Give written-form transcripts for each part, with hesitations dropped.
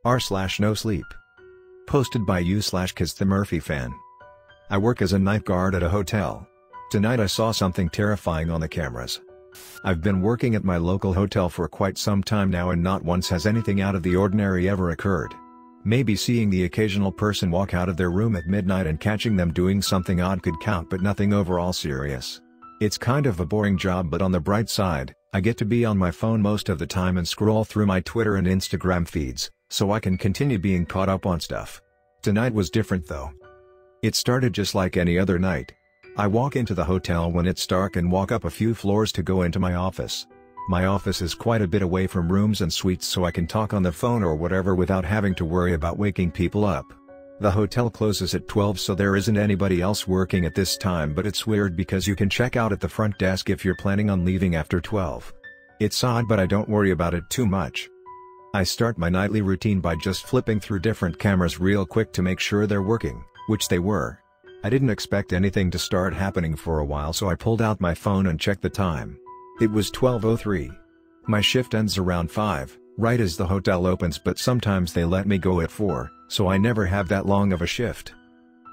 r/NoSleep. Posted by you/kazthemurphyfan. I work as a night guard at a hotel. Tonight I saw something terrifying on the cameras. I've been working at my local hotel for quite some time now and not once has anything out of the ordinary ever occurred. Maybe seeing the occasional person walk out of their room at midnight and catching them doing something odd could count, but nothing overall serious. It's kind of a boring job, but on the bright side, I get to be on my phone most of the time and scroll through my Twitter and Instagram feeds, so I can continue being caught up on stuff. Tonight was different though. It started just like any other night. I walk into the hotel when it's dark and walk up a few floors to go into my office. My office is quite a bit away from rooms and suites, so I can talk on the phone or whatever without having to worry about waking people up. The hotel closes at 12, so there isn't anybody else working at this time, but it's weird because you can check out at the front desk if you're planning on leaving after 12. It's odd, but I don't worry about it too much. I start my nightly routine by just flipping through different cameras real quick to make sure they're working, which they were. I didn't expect anything to start happening for a while, so I pulled out my phone and checked the time. It was 12:03. My shift ends around 5, right as the hotel opens, but sometimes they let me go at 4, so I never have that long of a shift.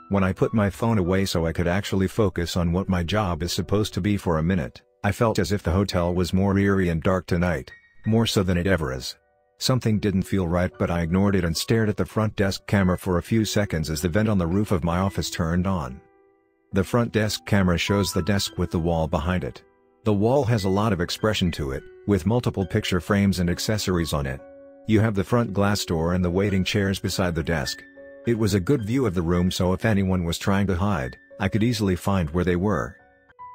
When I put my phone away so I could actually focus on what my job is supposed to be for a minute, I felt as if the hotel was more eerie and dark tonight, more so than it ever is. Something didn't feel right, but I ignored it and stared at the front desk camera for a few seconds as the vent on the roof of my office turned on. The front desk camera shows the desk with the wall behind it. The wall has a lot of expression to it, with multiple picture frames and accessories on it. You have the front glass door and the waiting chairs beside the desk. It was a good view of the room, so if anyone was trying to hide, I could easily find where they were.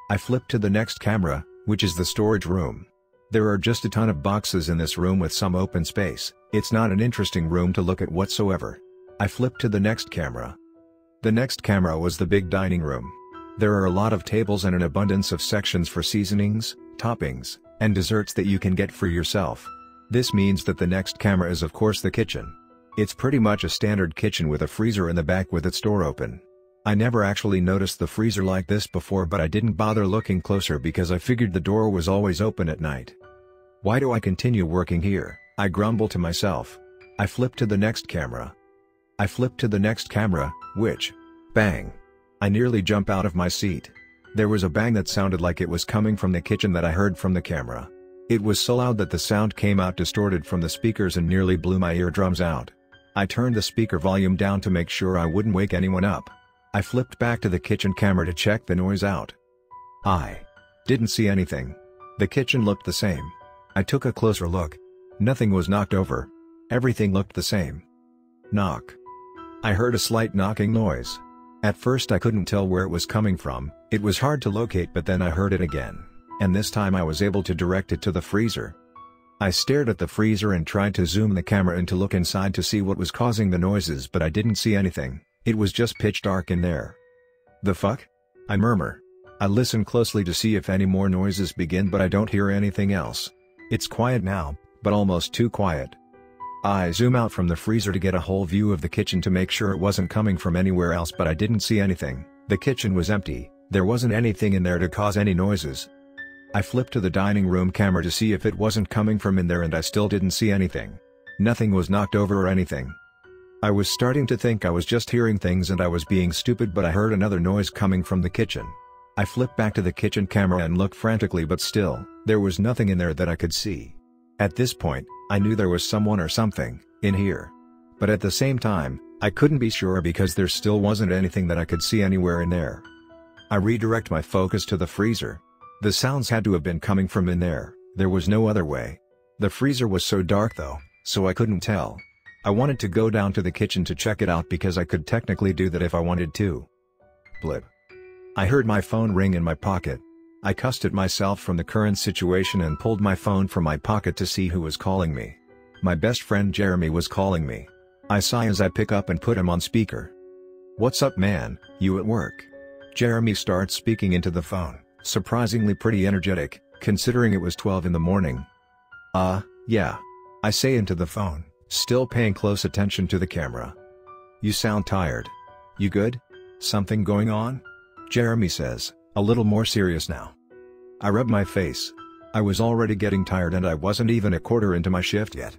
I flipped to the next camera, which is the storage room. There are just a ton of boxes in this room with some open space. It's not an interesting room to look at whatsoever. I flipped to the next camera. The next camera was the big dining room. There are a lot of tables and an abundance of sections for seasonings, toppings, and desserts that you can get for yourself. This means that the next camera is of course the kitchen. It's pretty much a standard kitchen with a freezer in the back with its door open. I never actually noticed the freezer like this before, but I didn't bother looking closer because I figured the door was always open at night. Why do I continue working here? I grumble to myself. I flip to the next camera. I flip to the next camera, which, bang! I nearly jump out of my seat. There was a bang that sounded like it was coming from the kitchen that I heard from the camera. It was so loud that the sound came out distorted from the speakers and nearly blew my eardrums out. I turned the speaker volume down to make sure I wouldn't wake anyone up. I flipped back to the kitchen camera to check the noise out. I didn't see anything. The kitchen looked the same. I took a closer look. Nothing was knocked over. Everything looked the same. Knock. I heard a slight knocking noise. At first I couldn't tell where it was coming from. It was hard to locate, but then I heard it again, and this time I was able to direct it to the freezer. I stared at the freezer and tried to zoom the camera in to look inside to see what was causing the noises, but I didn't see anything. It was just pitch dark in there. The fuck? I murmur. I listen closely to see if any more noises begin, but I don't hear anything else. It's quiet now, but almost too quiet. I zoom out from the freezer to get a whole view of the kitchen to make sure it wasn't coming from anywhere else, but I didn't see anything. The kitchen was empty. There wasn't anything in there to cause any noises. I flipped to the dining room camera to see if it wasn't coming from in there, and I still didn't see anything. Nothing was knocked over or anything. I was starting to think I was just hearing things and I was being stupid, but I heard another noise coming from the kitchen. I flipped back to the kitchen camera and looked frantically, but still, there was nothing in there that I could see. At this point, I knew there was someone or something in here. But at the same time, I couldn't be sure because there still wasn't anything that I could see anywhere in there. I redirect my focus to the freezer. The sounds had to have been coming from in there. There was no other way. The freezer was so dark though, so I couldn't tell. I wanted to go down to the kitchen to check it out because I could technically do that if I wanted to. Blip. I heard my phone ring in my pocket. I cussed at myself from the current situation and pulled my phone from my pocket to see who was calling me. My best friend Jeremy was calling me. I sigh as I pick up and put him on speaker. "What's up, man, you at work?" Jeremy starts speaking into the phone, surprisingly pretty energetic, considering it was 12 in the morning. Yeah. I say into the phone, still paying close attention to the camera. "You sound tired. You good? Something going on?" Jeremy says, a little more serious now. I rub my face. I was already getting tired and I wasn't even a quarter into my shift yet.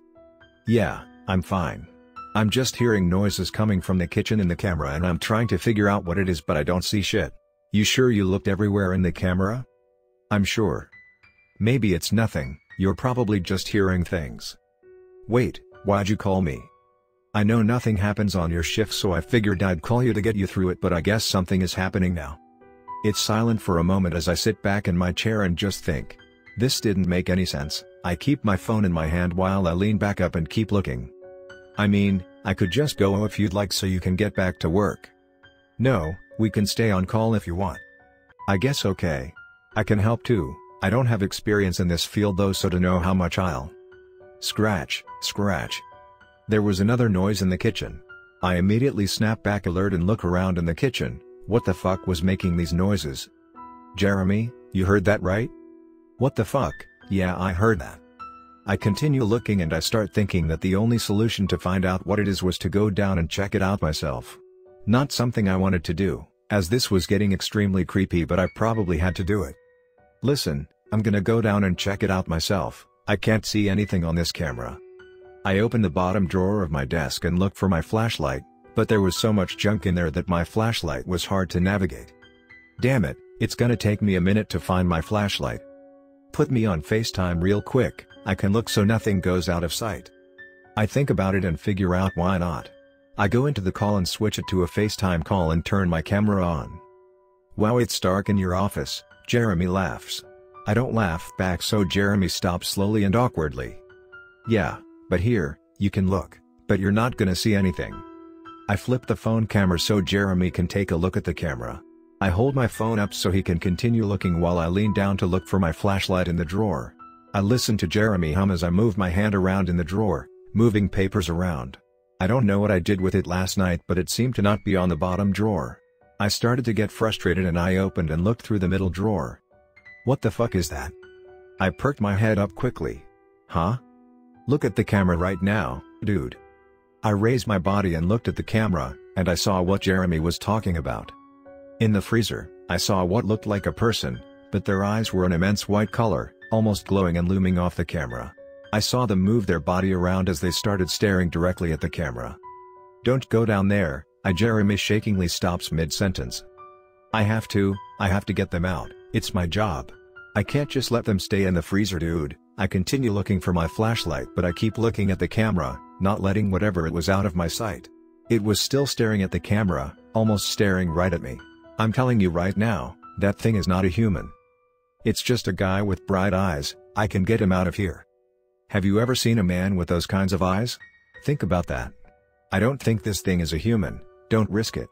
Yeah, I'm fine. I'm just hearing noises coming from the kitchen in the camera and I'm trying to figure out what it is but I don't see shit. You sure you looked everywhere in the camera? I'm sure. Maybe it's nothing, you're probably just hearing things. Wait, why'd you call me? I know nothing happens on your shift so I figured I'd call you to get you through it but I guess something is happening now. It's silent for a moment as I sit back in my chair and just think. This didn't make any sense. I keep my phone in my hand while I lean back up and keep looking. I mean, I could just go if you'd like so you can get back to work. No, we can stay on call if you want. I guess okay. I can help too, I don't have experience in this field though so to know how much I'll. Scratch, scratch. There was another noise in the kitchen. I immediately snap back alert and look around in the kitchen. What the fuck was making these noises? Jeremy, you heard that right? What the fuck? Yeah, I heard that. I continue looking and I start thinking that the only solution to find out what it is was to go down and check it out myself. Not something I wanted to do, as this was getting extremely creepy but I probably had to do it. Listen, I'm gonna go down and check it out myself, I can't see anything on this camera. I open the bottom drawer of my desk and look for my flashlight, but there was so much junk in there that my flashlight was hard to navigate. Damn it, it's gonna take me a minute to find my flashlight. Put me on FaceTime real quick, I can look so nothing goes out of sight. I think about it and figure out why not. I go into the call and switch it to a FaceTime call and turn my camera on. Wow, it's dark in your office, Jeremy laughs. I don't laugh back so Jeremy stops slowly and awkwardly. Yeah, but here, you can look, but you're not gonna see anything. I flip the phone camera so Jeremy can take a look at the camera. I hold my phone up so he can continue looking while I lean down to look for my flashlight in the drawer. I listen to Jeremy hum as I move my hand around in the drawer, moving papers around. I don't know what I did with it last night but it seemed to not be on the bottom drawer. I started to get frustrated and I opened and looked through the middle drawer. What the fuck is that? I perked my head up quickly. Huh? Look at the camera right now, dude. I raised my body and looked at the camera, and I saw what Jeremy was talking about. In the freezer, I saw what looked like a person, but their eyes were an immense white color, almost glowing and looming off the camera. I saw them move their body around as they started staring directly at the camera. Don't go down there, Jeremy shakingly stops mid-sentence. I have to get them out, it's my job. I can't just let them stay in the freezer dude. I continue looking for my flashlight but I keep looking at the camera, not letting whatever it was out of my sight. It was still staring at the camera, almost staring right at me. I'm telling you right now, that thing is not a human. It's just a guy with bright eyes, I can get him out of here. Have you ever seen a man with those kinds of eyes? Think about that. I don't think this thing is a human, don't risk it.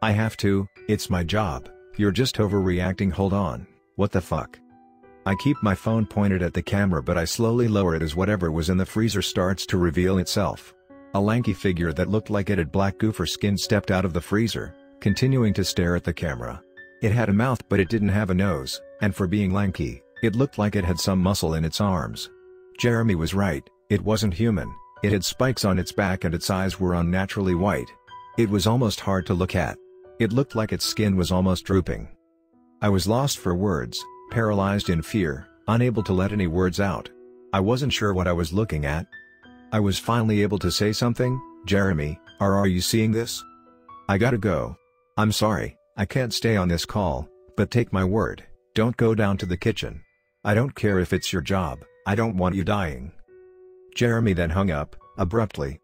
I have to, it's my job, you're just overreacting. Hold on, what the fuck? I keep my phone pointed at the camera but I slowly lower it as whatever was in the freezer starts to reveal itself. A lanky figure that looked like it had black goofer skin stepped out of the freezer, continuing to stare at the camera. It had a mouth but it didn't have a nose, and for being lanky, it looked like it had some muscle in its arms. Jeremy was right, it wasn't human, it had spikes on its back and its eyes were unnaturally white. It was almost hard to look at. It looked like its skin was almost drooping. I was lost for words, paralyzed in fear, unable to let any words out. I wasn't sure what I was looking at. I was finally able to say something. Jeremy, are you seeing this? I gotta go. I'm sorry, I can't stay on this call, but take my word, don't go down to the kitchen. I don't care if it's your job, I don't want you dying. Jeremy then hung up, abruptly.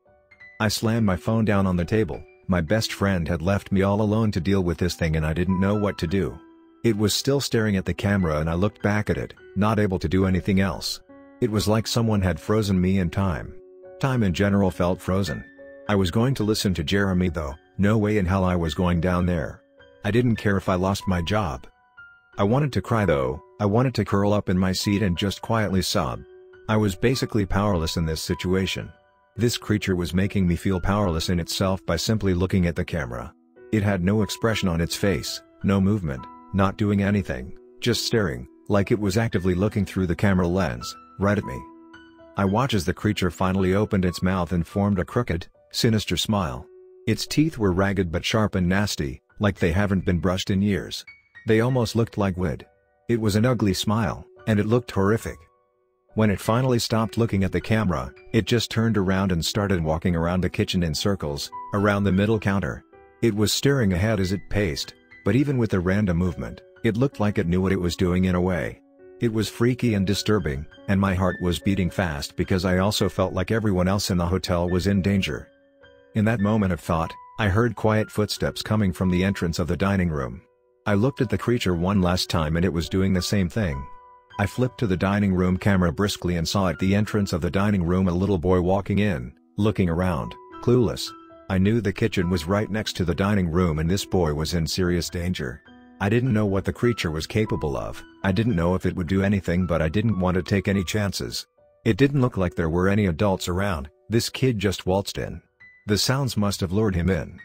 I slammed my phone down on the table. My best friend had left me all alone to deal with this thing and I didn't know what to do. It was still staring at the camera and I looked back at it, not able to do anything else. It was like someone had frozen me in time. Time in general felt frozen. I was going to listen to Jeremy though, no way in hell I was going down there. I didn't care if I lost my job. I wanted to cry though, I wanted to curl up in my seat and just quietly sob. I was basically powerless in this situation. This creature was making me feel powerless in itself by simply looking at the camera. It had no expression on its face, no movement, not doing anything, just staring, like it was actively looking through the camera lens, right at me. I watched as the creature finally opened its mouth and formed a crooked, sinister smile. Its teeth were ragged but sharp and nasty, like they haven't been brushed in years. They almost looked like wood. It was an ugly smile, and it looked horrific. When it finally stopped looking at the camera, it just turned around and started walking around the kitchen in circles, around the middle counter. It was staring ahead as it paced, but even with the random movement, it looked like it knew what it was doing in a way. It was freaky and disturbing, and my heart was beating fast because I also felt like everyone else in the hotel was in danger. In that moment of thought, I heard quiet footsteps coming from the entrance of the dining room. I looked at the creature one last time and it was doing the same thing. I flipped to the dining room camera briskly and saw at the entrance of the dining room a little boy walking in, looking around, clueless. I knew the kitchen was right next to the dining room and this boy was in serious danger. I didn't know what the creature was capable of, I didn't know if it would do anything, but I didn't want to take any chances. It didn't look like there were any adults around, this kid just waltzed in. The sounds must have lured him in.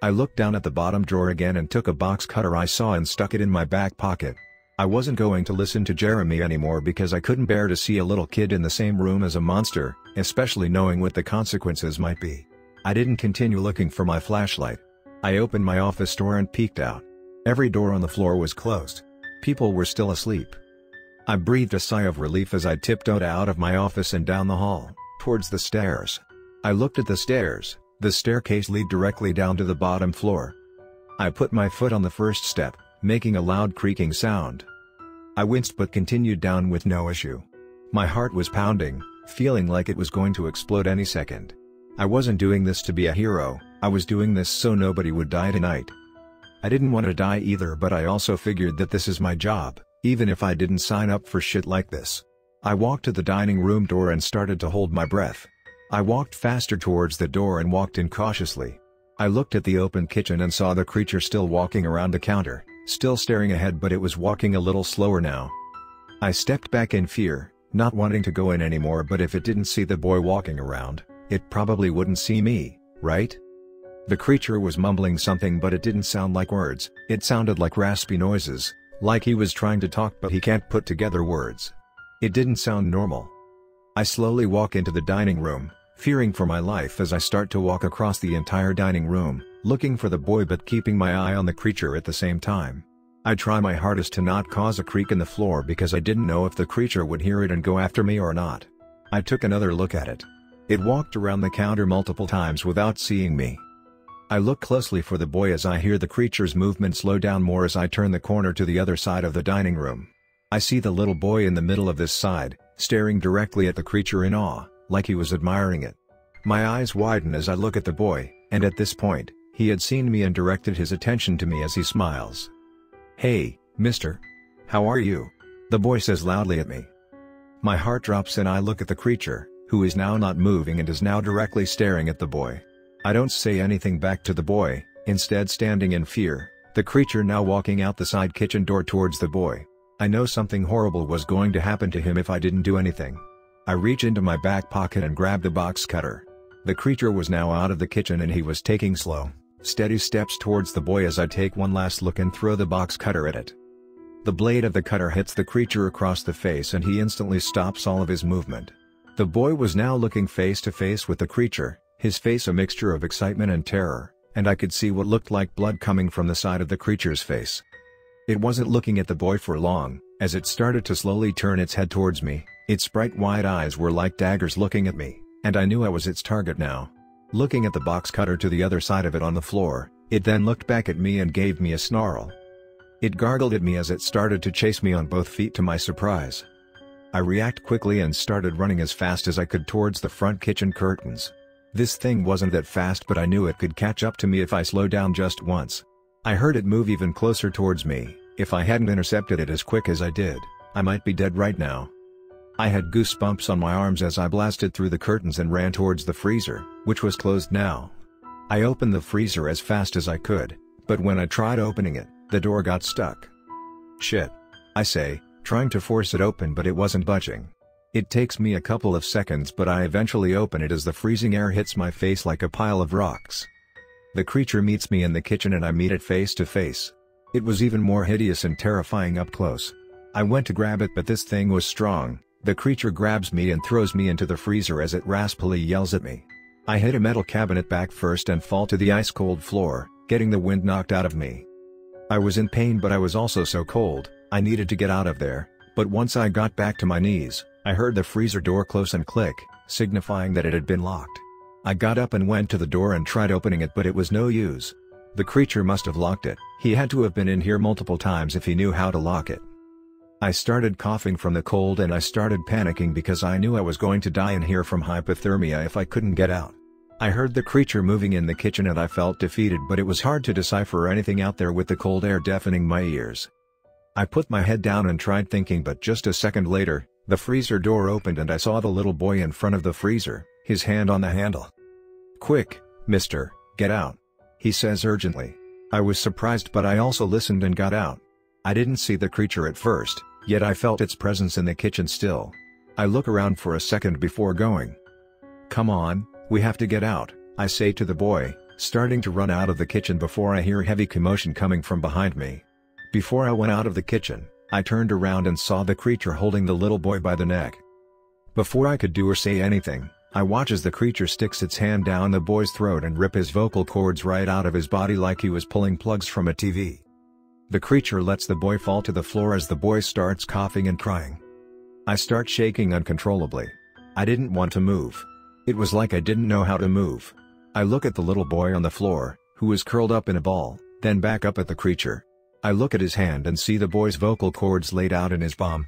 I looked down at the bottom drawer again and took a box cutter I saw and stuck it in my back pocket. I wasn't going to listen to Jeremy anymore because I couldn't bear to see a little kid in the same room as a monster, especially knowing what the consequences might be. I didn't continue looking for my flashlight. I opened my office door and peeked out. Every door on the floor was closed. People were still asleep. I breathed a sigh of relief as I tiptoed out of my office and down the hall, towards the stairs. I looked at the stairs. The staircase led directly down to the bottom floor. I put my foot on the first step, making a loud creaking sound. I winced but continued down with no issue. My heart was pounding, feeling like it was going to explode any second. I wasn't doing this to be a hero, I was doing this so nobody would die tonight. I didn't want to die either, but I also figured that this is my job, even if I didn't sign up for shit like this. I walked to the dining room door and started to hold my breath. I walked faster towards the door and walked in cautiously. I looked at the open kitchen and saw the creature still walking around the counter, still staring ahead, but it was walking a little slower now. I stepped back in fear, not wanting to go in anymore, but if it didn't see the boy walking around, it probably wouldn't see me, right? The creature was mumbling something, but it didn't sound like words, it sounded like raspy noises, like he was trying to talk but he can't put together words. It didn't sound normal. I slowly walk into the dining room, fearing for my life as I start to walk across the entire dining room, looking for the boy but keeping my eye on the creature at the same time. I try my hardest to not cause a creak in the floor because I didn't know if the creature would hear it and go after me or not. I took another look at it. It walked around the counter multiple times without seeing me. I look closely for the boy as I hear the creature's movement slow down more as I turn the corner to the other side of the dining room. I see the little boy in the middle of this side, staring directly at the creature in awe, like he was admiring it. My eyes widen as I look at the boy, and at this point, he had seen me and directed his attention to me as he smiles. "Hey, mister. How are you?" the boy says loudly at me. My heart drops and I look at the creature, who is now not moving and is now directly staring at the boy. I don't say anything back to the boy, instead standing in fear, the creature now walking out the side kitchen door towards the boy. I know something horrible was going to happen to him if I didn't do anything. I reach into my back pocket and grab the box cutter. The creature was now out of the kitchen and he was taking slow, steady steps towards the boy as I take one last look and throw the box cutter at it. The blade of the cutter hits the creature across the face and he instantly stops all of his movement. The boy was now looking face to face with the creature, his face a mixture of excitement and terror, and I could see what looked like blood coming from the side of the creature's face. It wasn't looking at the boy for long, as it started to slowly turn its head towards me, its bright wide eyes were like daggers looking at me, and I knew I was its target now. Looking at the box cutter to the other side of it on the floor, it then looked back at me and gave me a snarl. It gargled at me as it started to chase me on both feet to my surprise. I reacted quickly and started running as fast as I could towards the front kitchen curtains. This thing wasn't that fast, but I knew it could catch up to me if I slowed down just once. I heard it move even closer towards me. If I hadn't intercepted it as quick as I did, I might be dead right now. I had goosebumps on my arms as I blasted through the curtains and ran towards the freezer, which was closed now. I opened the freezer as fast as I could, but when I tried opening it, the door got stuck. "Shit," I say, trying to force it open, but it wasn't budging. It takes me a couple of seconds, but I eventually open it as the freezing air hits my face like a pile of rocks. The creature meets me in the kitchen and I meet it face to face. It was even more hideous and terrifying up close. I went to grab it, but this thing was strong. The creature grabs me and throws me into the freezer as it raspily yells at me. I hit a metal cabinet back first and fall to the ice-cold floor, getting the wind knocked out of me. I was in pain, but I was also so cold, I needed to get out of there, but once I got back to my knees, I heard the freezer door close and click, signifying that it had been locked. I got up and went to the door and tried opening it, but it was no use. The creature must have locked it. He had to have been in here multiple times if he knew how to lock it. I started coughing from the cold and I started panicking because I knew I was going to die in here from hypothermia if I couldn't get out. I heard the creature moving in the kitchen and I felt defeated, but it was hard to decipher anything out there with the cold air deafening my ears. I put my head down and tried thinking, but just a second later, the freezer door opened and I saw the little boy in front of the freezer, his hand on the handle. "Quick, mister, get out," he says urgently. I was surprised, but I also listened and got out. I didn't see the creature at first, yet I felt its presence in the kitchen still. I look around for a second before going. "Come on, we have to get out," I say to the boy, starting to run out of the kitchen before I hear heavy commotion coming from behind me. Before I went out of the kitchen, I turned around and saw the creature holding the little boy by the neck. Before I could do or say anything, I watch as the creature sticks its hand down the boy's throat and rip his vocal cords right out of his body like he was pulling plugs from a TV. The creature lets the boy fall to the floor as the boy starts coughing and crying. I start shaking uncontrollably. I didn't want to move. It was like I didn't know how to move. I look at the little boy on the floor, who is curled up in a ball, then back up at the creature. I look at his hand and see the boy's vocal cords laid out in his palm.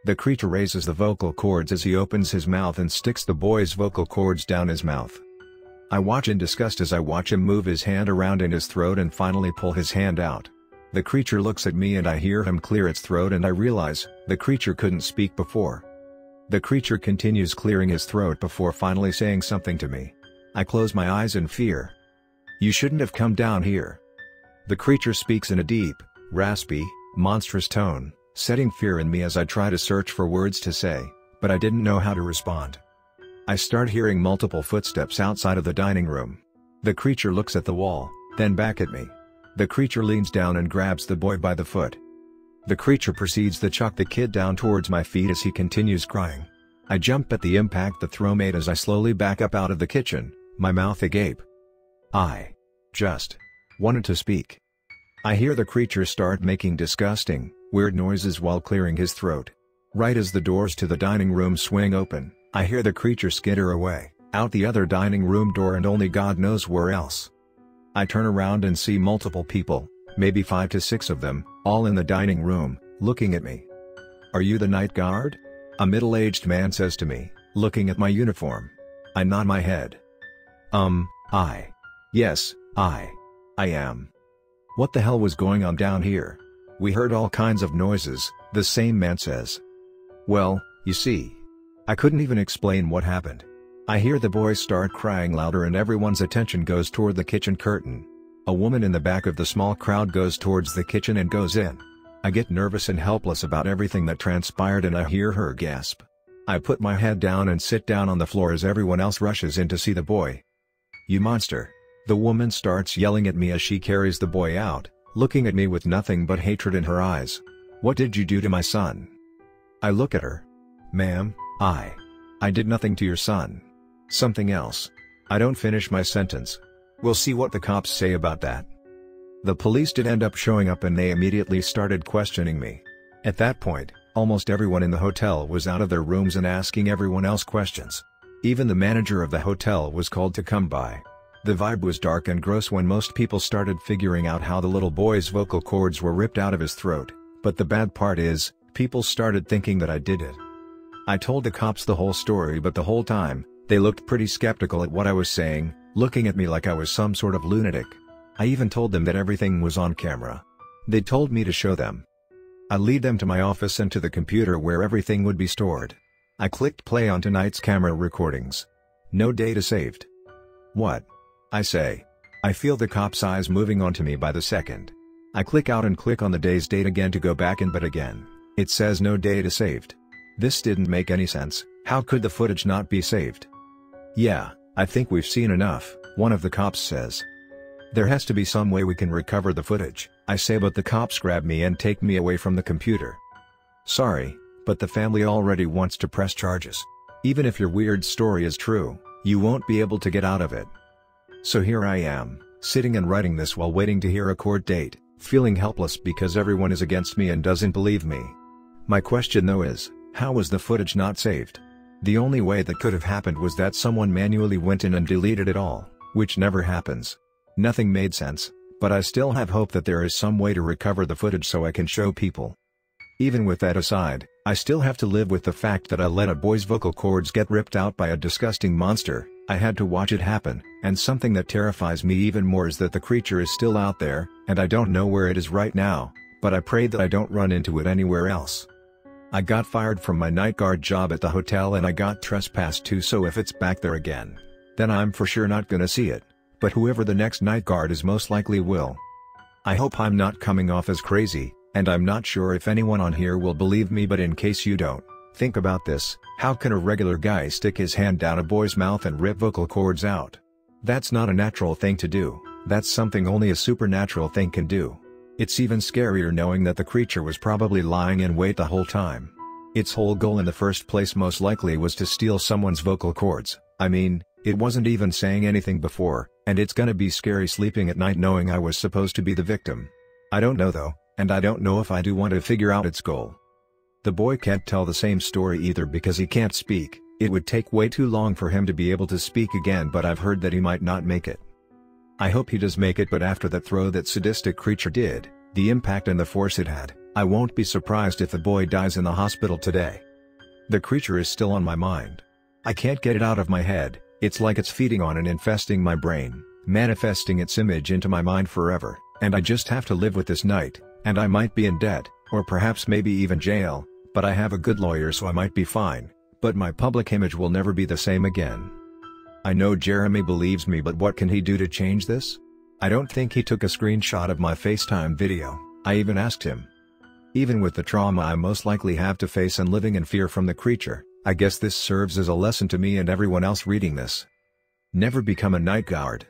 The creature raises the vocal cords as he opens his mouth and sticks the boy's vocal cords down his mouth. I watch in disgust as I watch him move his hand around in his throat and finally pull his hand out. The creature looks at me and I hear him clear its throat and I realize, the creature couldn't speak before. The creature continues clearing his throat before finally saying something to me. I close my eyes in fear. "You shouldn't have come down here." The creature speaks in a deep, raspy, monstrous tone, setting fear in me as I try to search for words to say, but I didn't know how to respond. I start hearing multiple footsteps outside of the dining room. The creature looks at the wall, then back at me. The creature leans down and grabs the boy by the foot. The creature proceeds to chuck the kid down towards my feet as he continues crying. I jump at the impact the throw made as I slowly back up out of the kitchen, my mouth agape. I just wanted to speak. I hear the creature start making disgusting, weird noises while clearing his throat. Right as the doors to the dining room swing open, I hear the creature skitter away, out the other dining room door and only God knows where else. I turn around and see multiple people, maybe 5 to 6 of them, all in the dining room, looking at me. "Are you the night guard?" a middle-aged man says to me, looking at my uniform. I nod my head. Yes, I am. What the hell was going on down here? We heard all kinds of noises, the same man says. Well, you see. I couldn't even explain what happened. I hear the boys start crying louder and everyone's attention goes toward the kitchen curtain. A woman in the back of the small crowd goes towards the kitchen and goes in. I get nervous and helpless about everything that transpired and I hear her gasp. I put my head down and sit down on the floor as everyone else rushes in to see the boy. "You monster!" The woman starts yelling at me as she carries the boy out, looking at me with nothing but hatred in her eyes. "What did you do to my son?" I look at her. "Ma'am, I did nothing to your son." Something else. I don't finish my sentence. We'll see what the cops say about that. The police did end up showing up and they immediately started questioning me. At that point, almost everyone in the hotel was out of their rooms and asking everyone else questions. Even the manager of the hotel was called to come by. The vibe was dark and gross when most people started figuring out how the little boy's vocal cords were ripped out of his throat, but the bad part is, people started thinking that I did it. I told the cops the whole story, but the whole time, they looked pretty skeptical at what I was saying, looking at me like I was some sort of lunatic. I even told them that everything was on camera. They told me to show them. I lead them to my office and to the computer where everything would be stored. I clicked play on tonight's camera recordings. No data saved. What? I say. I feel the cop's eyes moving onto me by the second. I click out and click on the day's date again to go back in, but again, it says no data saved. This didn't make any sense. How could the footage not be saved? "Yeah, I think we've seen enough," one of the cops says. "There has to be some way we can recover the footage," I say, but the cops grab me and take me away from the computer. "Sorry, but the family already wants to press charges. Even if your weird story is true, you won't be able to get out of it." So here I am, sitting and writing this while waiting to hear a court date, feeling helpless because everyone is against me and doesn't believe me. My question though is, How was the footage not saved? The only way that could have happened was that someone manually went in and deleted it all, which never happens. Nothing made sense, but I still have hope that there is some way to recover the footage so I can show people. Even with that aside, I still have to live with the fact that I let a boy's vocal cords get ripped out by a disgusting monster. I had to watch it happen, and something that terrifies me even more is that the creature is still out there, and I don't know where it is right now, but I pray that I don't run into it anywhere else. I got fired from my night guard job at the hotel and I got trespassed too, so if it's back there again, then I'm for sure not gonna see it, but whoever the next night guard is most likely will. I hope I'm not coming off as crazy, and I'm not sure if anyone on here will believe me, but in case you don't, think about this: how can a regular guy stick his hand down a boy's mouth and rip vocal cords out? That's not a natural thing to do, that's something only a supernatural thing can do. It's even scarier knowing that the creature was probably lying in wait the whole time. Its whole goal in the first place most likely was to steal someone's vocal cords. I mean, it wasn't even saying anything before, and it's gonna be scary sleeping at night knowing I was supposed to be the victim. I don't know though, and I don't know if I do want to figure out its goal. The boy can't tell the same story either because he can't speak. It would take way too long for him to be able to speak again, but I've heard that he might not make it. I hope he does make it, but after that throw that sadistic creature did, the impact and the force it had, I won't be surprised if the boy dies in the hospital today. The creature is still on my mind. I can't get it out of my head. It's like it's feeding on and infesting my brain, manifesting its image into my mind forever, and I just have to live with this night, and I might be in debt, or perhaps maybe even jail, but I have a good lawyer so I might be fine, but my public image will never be the same again. I know Jeremy believes me, but what can he do to change this? I don't think he took a screenshot of my FaceTime video. I even asked him. Even with the trauma I most likely have to face and living in fear from the creature, I guess this serves as a lesson to me and everyone else reading this. Never become a night guard.